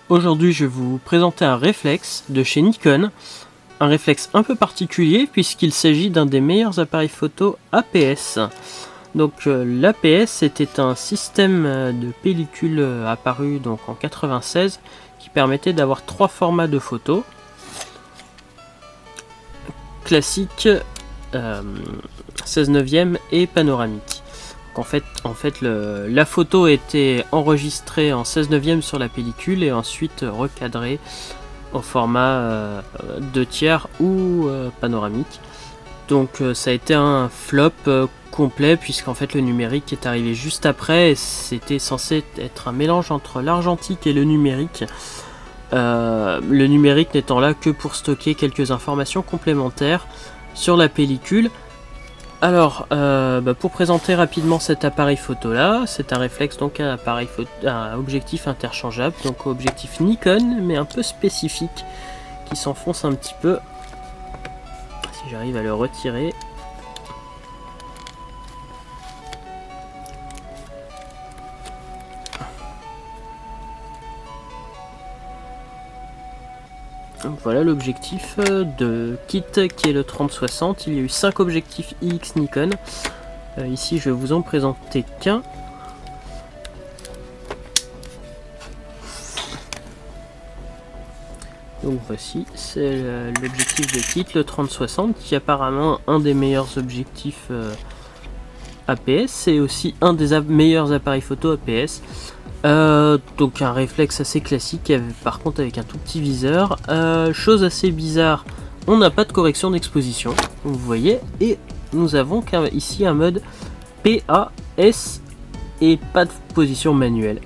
Aujourd'hui, je vais vous présenter un réflexe de chez Nikon, un réflexe un peu particulier puisqu'il s'agit d'un des meilleurs appareils photo APS. Donc l'APS était un système de pellicule apparu donc en 96 qui permettait d'avoir trois formats de photos classique, 16 neuvième et panoramique. En fait la photo était enregistrée en 16 neuvième sur la pellicule et ensuite recadrée au format 2 tiers ou panoramique. Donc ça a été un flop complet puisqu'en fait le numérique est arrivé juste après et c'était censé être un mélange entre l'argentique et le numérique. Le numérique n'étant là que pour stocker quelques informations complémentaires sur la pellicule. Alors, pour présenter rapidement cet appareil photo là, c'est un réflexe, donc un appareil photo, un objectif interchangeable, donc objectif Nikon, mais un peu spécifique, qui s'enfonce un petit peu. Si j'arrive à le retirer. Donc voilà l'objectif de kit qui est le 30-60. Il y a eu 5 objectifs IX Nikon. Ici je vais vous en présenter qu'un. Donc voici, c'est l'objectif de kit, le 30-60, qui est apparemment un des meilleurs objectifs APS et aussi un des meilleurs appareils photo APS. Donc un réflexe assez classique, par contre avec un tout petit viseur. Chose assez bizarre, on n'a pas de correction d'exposition, vous voyez, et nous avons ici un mode PAS et pas de position manuelle.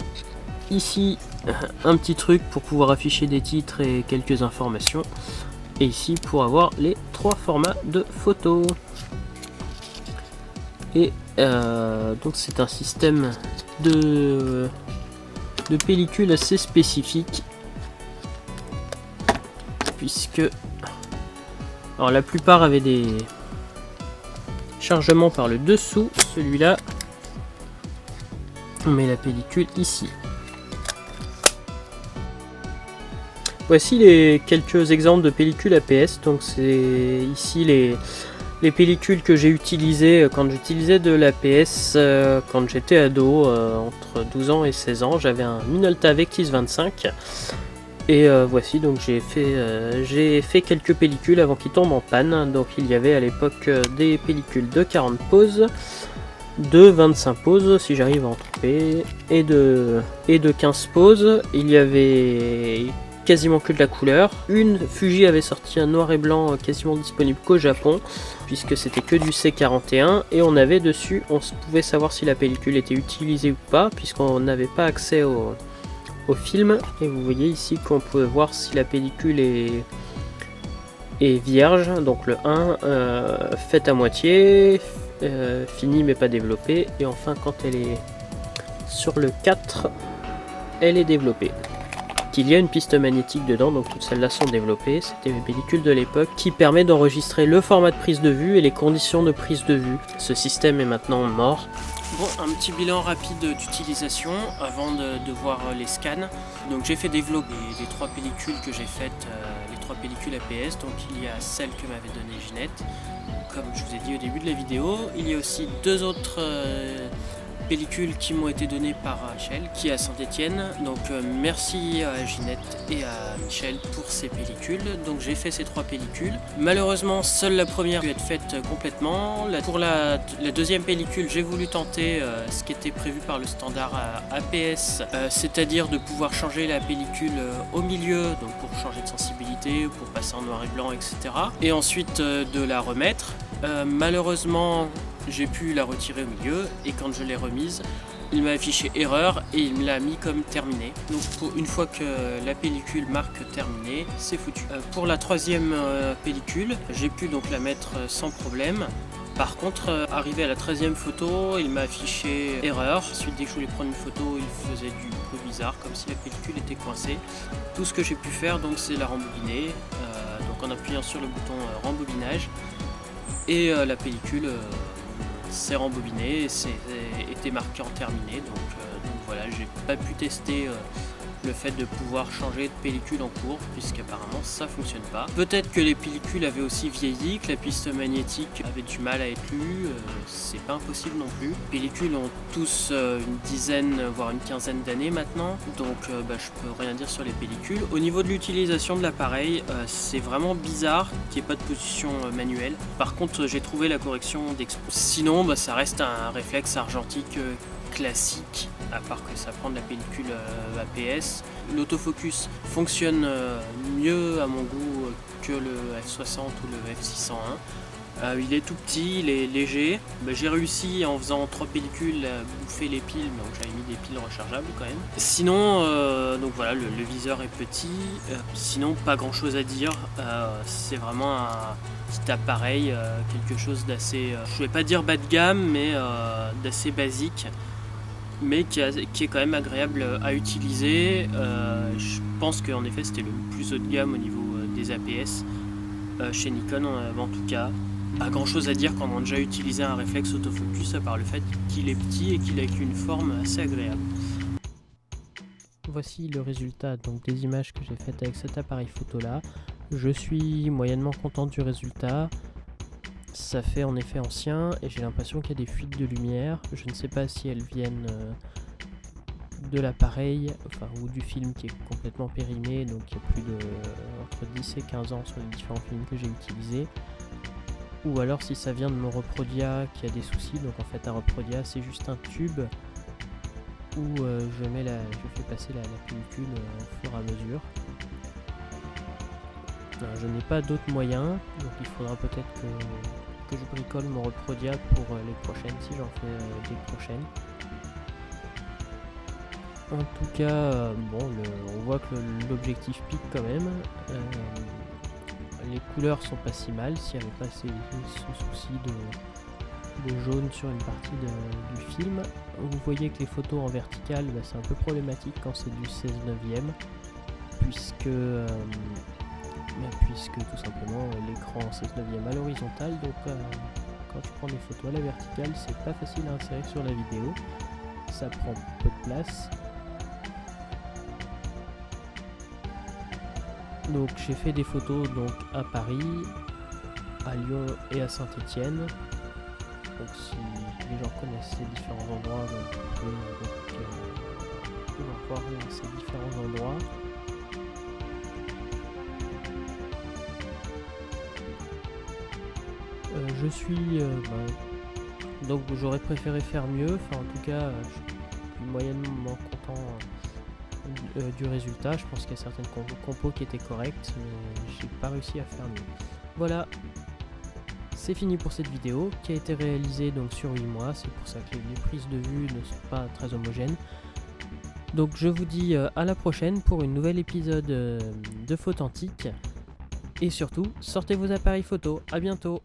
Ici un petit truc pour pouvoir afficher des titres et quelques informations, et ici pour avoir les trois formats de photos. Et donc c'est un système de pellicule assez spécifique puisque alors la plupart avaient des chargements par le dessous. Celui-là, on met la pellicule ici. Voici les quelques exemples de pellicules APS. Donc c'est ici les pellicules que j'ai utilisées quand j'utilisais de l'APS quand j'étais ado, entre 12 ans et 16 ans. J'avais un Minolta Vectis 25 et voici, donc j'ai fait quelques pellicules avant qu'ils tombent en panne. Donc il y avait à l'époque des pellicules de 40 poses, de 25 poses si j'arrive à en trouver, et de 15 poses. Il y avait quasiment que de la couleur. Une Fuji avait sorti un noir et blanc quasiment disponible qu'au Japon puisque c'était que du C41 et on avait dessus, on pouvait savoir si la pellicule était utilisée ou pas puisqu'on n'avait pas accès au film. Et vous voyez ici qu'on peut voir si la pellicule est vierge, donc le 1 faite à moitié, fini mais pas développée, et enfin quand elle est sur le 4 elle est développée. Il y a une piste magnétique dedans, donc toutes celles-là sont développées. C'était mes pellicules de l'époque qui permet d'enregistrer le format de prise de vue et les conditions de prise de vue. Ce système est maintenant mort. Bon, un petit bilan rapide d'utilisation avant de voir les scans. Donc j'ai fait développer les trois pellicules que j'ai faites, les trois pellicules APS. Donc il y a celle que m'avait donnée Ginette, comme je vous ai dit au début de la vidéo. Il y a aussi deux autres pellicules qui m'ont été données par Michel qui est à Saint-Étienne. Donc merci à Ginette et à Michel pour ces pellicules. Donc j'ai fait ces trois pellicules. Malheureusement seule la première a pu être faite complètement. Pour la deuxième pellicule, j'ai voulu tenter ce qui était prévu par le standard APS, c'est-à-dire de pouvoir changer la pellicule au milieu, donc pour changer de sensibilité, pour passer en noir et blanc, etc. Et ensuite de la remettre. Malheureusement j'ai pu la retirer au milieu et quand je l'ai remise, il m'a affiché erreur et il me l'a mis comme terminé. Donc une fois que la pellicule marque terminé, c'est foutu. Pour la troisième pellicule, j'ai pu donc la mettre sans problème. Par contre, arrivé à la 13e photo, il m'a affiché erreur. Ensuite, dès que je voulais prendre une photo, il faisait du bruit bizarre, comme si la pellicule était coincée. Tout ce que j'ai pu faire, donc, c'est la rembobiner, donc en appuyant sur le bouton rembobinage. Et la pellicule s'est rembobinée et était marquée en terminé. Donc voilà, j'ai pas pu tester le fait de pouvoir changer de pellicule en cours, puisqu'apparemment ça fonctionne pas. Peut-être que les pellicules avaient aussi vieilli, que la piste magnétique avait du mal à être lue, c'est pas impossible non plus. Les pellicules ont tous une dizaine voire une quinzaine d'années maintenant, donc je peux rien dire sur les pellicules. Au niveau de l'utilisation de l'appareil, c'est vraiment bizarre qu'il n'y ait pas de position manuelle. Par contre j'ai trouvé la correction d'expo. Sinon ça reste un réflexe argentique classique, à part que ça prend de la pellicule APS. L'autofocus fonctionne mieux à mon goût que le F60 ou le F601. Il est tout petit, il est léger. J'ai réussi en faisant 3 pellicules à bouffer les piles, donc j'avais mis des piles rechargeables quand même. Sinon, donc voilà, le viseur est petit. Sinon, pas grand chose à dire. C'est vraiment un petit appareil, quelque chose d'assez, je vais pas dire bas de gamme, mais d'assez basique, mais qui est quand même agréable à utiliser. Je pense qu'en effet c'était le plus haut de gamme au niveau des APS chez Nikon en tout cas. Pas grand chose à dire quand on a déjà utilisé un réflexe autofocus, à part le fait qu'il est petit et qu'il a une forme assez agréable. Voici le résultat donc des images que j'ai faites avec cet appareil photo là. Je suis moyennement content du résultat. Ça fait en effet ancien et j'ai l'impression qu'il y a des fuites de lumière. Je ne sais pas si elles viennent de l'appareil, ou du film qui est complètement périmé, donc il y a plus de entre 10 et 15 ans sur les différents films que j'ai utilisés. Ou alors si ça vient de mon Reprodia qui a des soucis. Donc en fait un Reprodia c'est juste un tube où je fais passer la pellicule au fur et à mesure. Je n'ai pas d'autres moyens, donc il faudra peut-être que je bricole mon Reprodia pour les prochaines, si j'en fais des prochaines. En tout cas, on voit que l'objectif pique quand même. Les couleurs sont pas si mal, s'il n'y avait pas ce souci de jaune sur une partie du film. Vous voyez que les photos en verticale, c'est un peu problématique quand c'est du 16/9, puisque tout simplement l'écran 16/9 à l'horizontale, donc quand je prends des photos à la verticale, c'est pas facile à insérer sur la vidéo, ça prend peu de place. Donc j'ai fait des photos donc à Paris, à Lyon et à Saint-Étienne. Donc si les gens connaissent ces différents endroits, vous pouvez voir ces différents endroits. Je suis donc j'aurais préféré faire mieux, en tout cas je suis moyennement content du résultat. Je pense qu'il y a certaines compos qui étaient correctes, mais j'ai pas réussi à faire mieux. Voilà, c'est fini pour cette vidéo qui a été réalisée donc sur 8 mois, c'est pour ça que les prises de vue ne sont pas très homogènes. Donc je vous dis à la prochaine pour une nouvelle épisode de Photantique, et surtout sortez vos appareils photo. À bientôt.